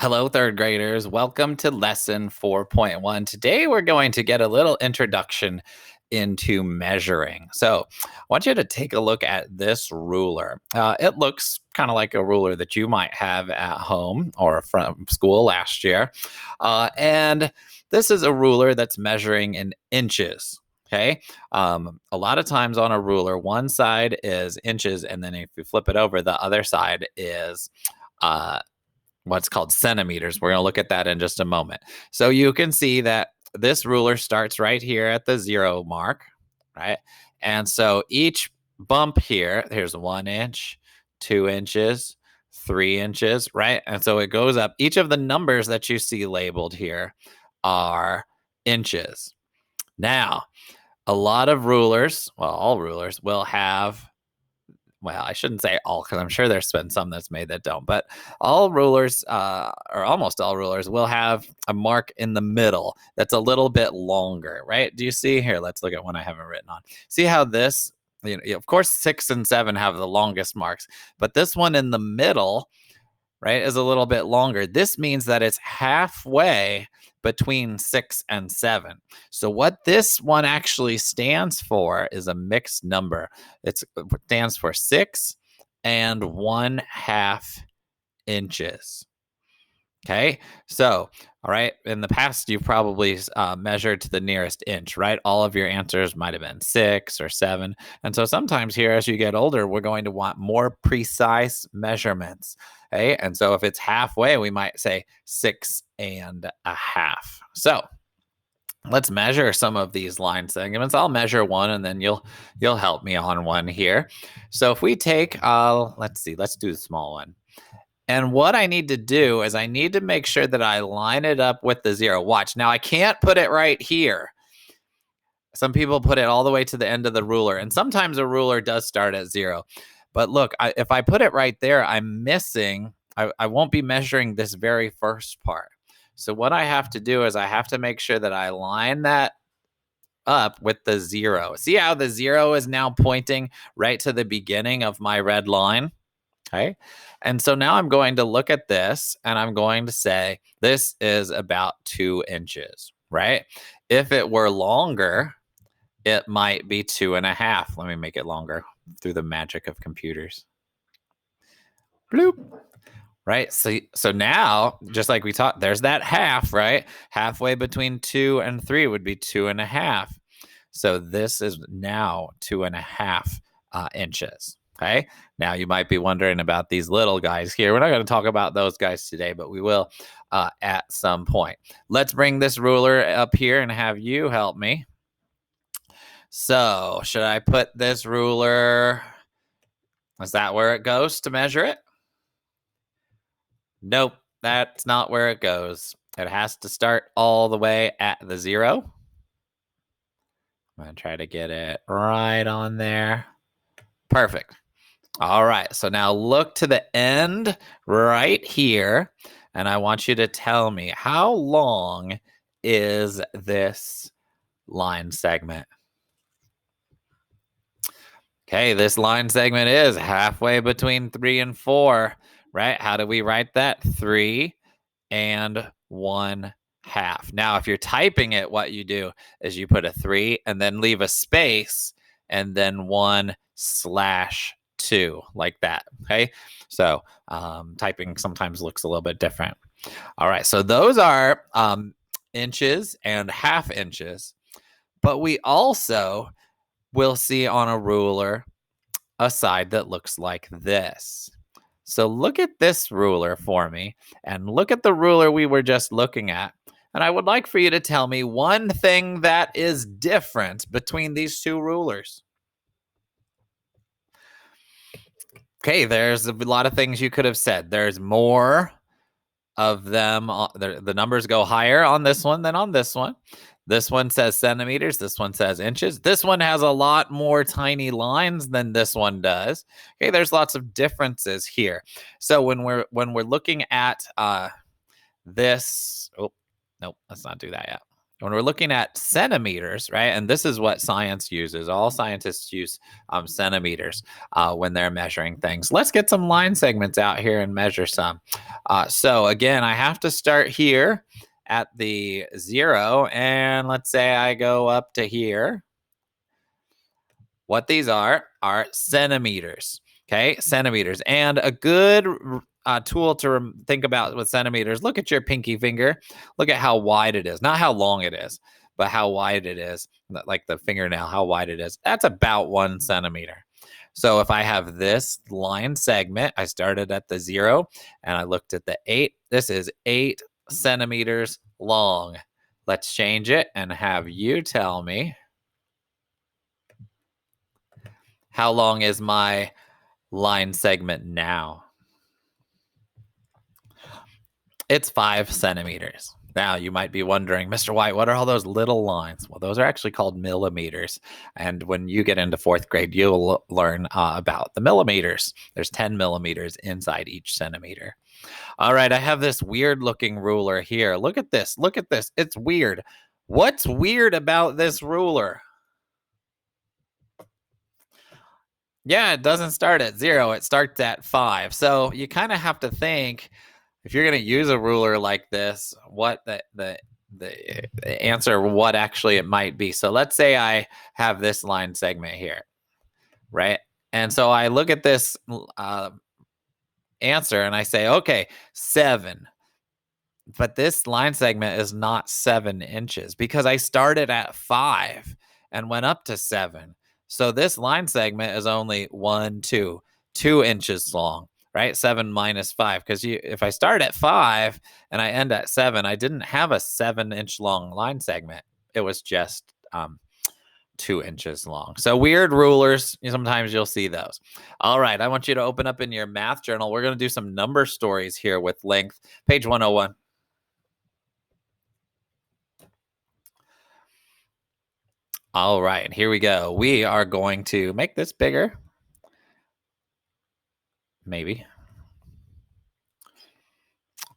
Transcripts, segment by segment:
Hello, third graders. Welcome to lesson 4.1. Today, we're going to get a little introduction into measuring. So, I want you to take a look at this ruler. It looks kind of like a ruler that you might have at home or from school last year. And this is a ruler that's measuring in inches. Okay. A lot of times on a ruler, one side is inches, and then if you flip it over, the other side is uh, what's called centimeters. We're going to look at that in just a moment. So you can see that this ruler starts right here at the 0 mark, right? And so each bump here, here's 1 inch, 2 inches, 3 inches, right? And so it goes up. Each of the numbers that you see labeled here are inches. Now, a lot of rulers, well, all rulers will have, well, I shouldn't say all, because I'm sure there's been some that's made that don't, but all rulers, or almost all rulers, will have a mark in the middle that's a little bit longer, right? Do you see here? Let's look at one I haven't written on. See how this, of course, 6 and 7 have the longest marks, but this one in the middle, right, is a little bit longer. This means that it's halfway between 6 and 7. So what this one actually stands for is a mixed number. It stands for 6 and 1/2 inches. Okay, so, all right, in the past, you've probably measured to the nearest inch, right? All of your answers might have been 6 or 7. And so sometimes here, as you get older, we're going to want more precise measurements. Okay, and so if it's halfway, we might say 6.5. So let's measure some of these line segments. I'll measure one, and then you'll help me on one here. So if we take, let's do the small one. And what I need to do is I need to make sure that I line it up with the 0. Watch. Now, I can't put it right here. Some people put it all the way to the end of the ruler, and sometimes a ruler does start at 0. But look, if I put it right there, I'm missing, I won't be measuring this very first part. So what I have to do is I have to make sure that I line that up with the 0. See how the 0 is now pointing right to the beginning of my red line? Okay. And so now I'm going to look at this and I'm going to say, this is about 2 inches, right? If it were longer, it might be 2.5. Let me make it longer through the magic of computers. Bloop. Right. So now, just like we talked, there's that half, right? Halfway between 2 and 3 would be 2.5. So this is now 2.5 inches. Okay. Now you might be wondering about these little guys here. We're not going to talk about those guys today, but we will at some point. Let's bring this ruler up here and have you help me. So should I put this ruler? Is that where it goes to measure it? Nope, that's not where it goes. It has to start all the way at the 0. I'm going to try to get it right on there. Perfect. All right, so now look to the end right here, and I want you to tell me, how long is this line segment? Okay, this line segment is halfway between 3 and 4, right? How do we write that? 3 and 1/2. Now, if you're typing it, what you do is you put a 3 and then leave a space and then 1/2, like that. Okay. So typing sometimes looks a little bit different. All right. So those are inches and half inches. But we also will see on a ruler a side that looks like this. So look at this ruler for me and look at the ruler we were just looking at. And I would like for you to tell me one thing that is different between these two rulers. Okay, there's a lot of things you could have said. There's more of them. The numbers go higher on this one than on this one. This one says centimeters. This one says inches. This one has a lot more tiny lines than this one does. Okay, there's lots of differences here. So when we're looking at this, oh, nope, let's not do that yet. when we're looking at centimeters, right? And this is what science uses. All scientists use centimeters when they're measuring things. Let's get some line segments out here and measure some. So again, I have to start here at the 0, and let's say I go up to here. What these are centimeters. Okay, centimeters. And a good tool to think about with centimeters, look at your pinky finger. Look at how wide it is. Not how long it is, but how wide it is. Like the fingernail, how wide it is. That's about 1 centimeter. So if I have this line segment, I started at the 0 and I looked at the 8. This is 8 centimeters long. Let's change it and have you tell me, how long is my line segment now? It's 5 centimeters. Now, you might be wondering, Mr. White, what are all those little lines? Well, those are actually called millimeters. And when you get into 4th grade, you'll learn about the millimeters. There's 10 millimeters inside each centimeter. All right, I have this weird looking ruler here. Look at this. Look at this. It's weird. What's weird about this ruler? Yeah, it doesn't start at 0. It starts at 5. So you kind of have to think, if you're going to use a ruler like this, what the answer, what actually it might be. So let's say I have this line segment here, right? And so I look at this answer and I say, okay, 7. But this line segment is not 7 inches because I started at 5 and went up to 7. So this line segment is only 2 inches long, right? 7 minus 5. Because if I start at 5 and I end at 7, I didn't have a 7-inch long line segment. It was just 2 inches long. So weird rulers, sometimes you'll see those. All right, I want you to open up in your math journal. We're going to do some number stories here with length. Page 101. All right, here we go. We are going to make this bigger. Maybe.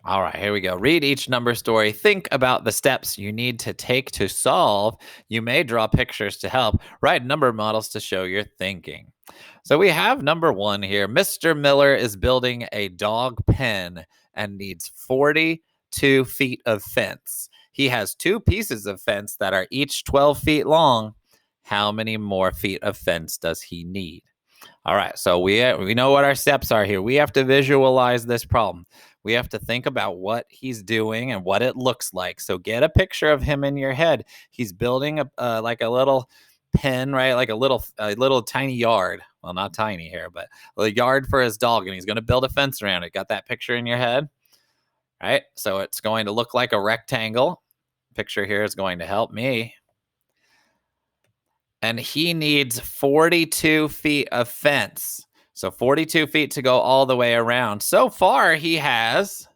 All right, here we go. Read each number story. Think about the steps you need to take to solve. You may draw pictures to help. Write number models to show your thinking. So we have number 1 here. Mr. Miller is building a dog pen and needs 42 feet of fence. He has 2 pieces of fence that are each 12 feet long. How many more feet of fence does he need? All right, so we know what our steps are here. We have to visualize this problem. We have to think about what he's doing and what it looks like. So get a picture of him in your head. He's building like a little pen, right? Like a little tiny yard. Well, not tiny here, but a yard for his dog, and he's going to build a fence around it. Got that picture in your head? Right? So it's going to look like a rectangle. Picture here is going to help me. And he needs 42 feet of fence. So 42 feet to go all the way around. So far, he has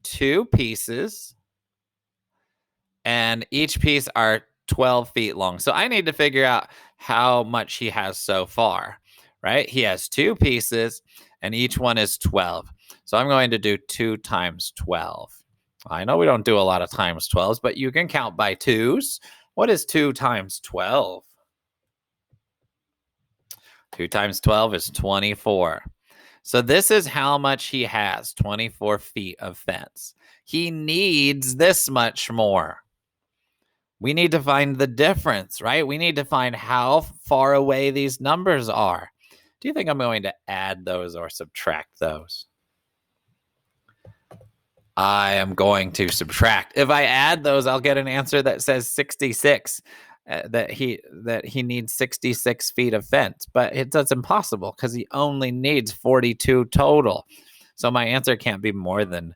2 pieces, and each piece are 12 feet long. So I need to figure out how much he has so far, right? He has 2 pieces, and each one is 12. So I'm going to do 2 times 12. I know we don't do a lot of times 12s, but you can count by 2s. What is 2 times 12? 2 times 12 is 24. So this is how much he has, 24 feet of fence. He needs this much more. We need to find the difference, right? We need to find how far away these numbers are. Do you think I'm going to add those or subtract those? I am going to subtract. If I add those, I'll get an answer that says 66. That he needs 66 feet of fence, but that's impossible because he only needs 42 total. So my answer can't be more than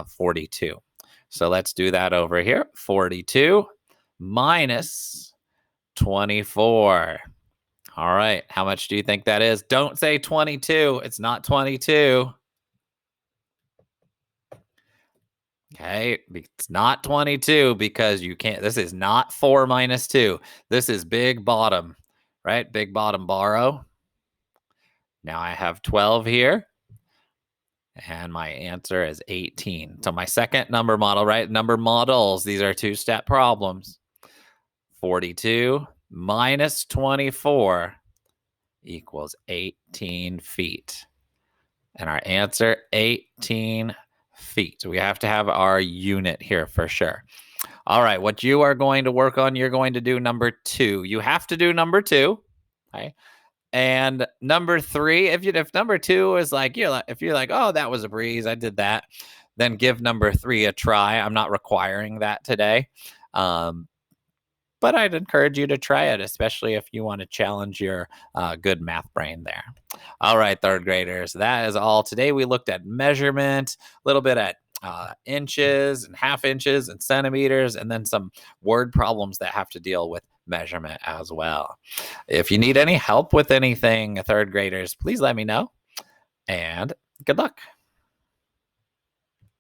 42. So let's do that over here. 42 minus 24. All right, how much do you think that is? Don't say 22. It's not 22. Okay, it's not 22 because you can't. This is not 4 minus 2. This is big bottom, right? Big bottom borrow. Now I have 12 here, and my answer is 18. So my second number model, right? Number models, these are 2-step problems. 42 minus 24 equals 18 feet. And our answer, 18 feet. We have to have our unit here for sure. All right, what you are going to work on, you're going to do number 2. You have to do number 2. Okay. And number 3, if number 2 is like, if you're like, oh, that was a breeze, I did that, then give number 3 a try. I'm not requiring that today. But I'd encourage you to try it, especially if you want to challenge your good math brain there. All right, third graders, that is all. Today we looked at measurement, a little bit at inches and half inches and centimeters, and then some word problems that have to deal with measurement as well. If you need any help with anything, third graders, please let me know, and good luck.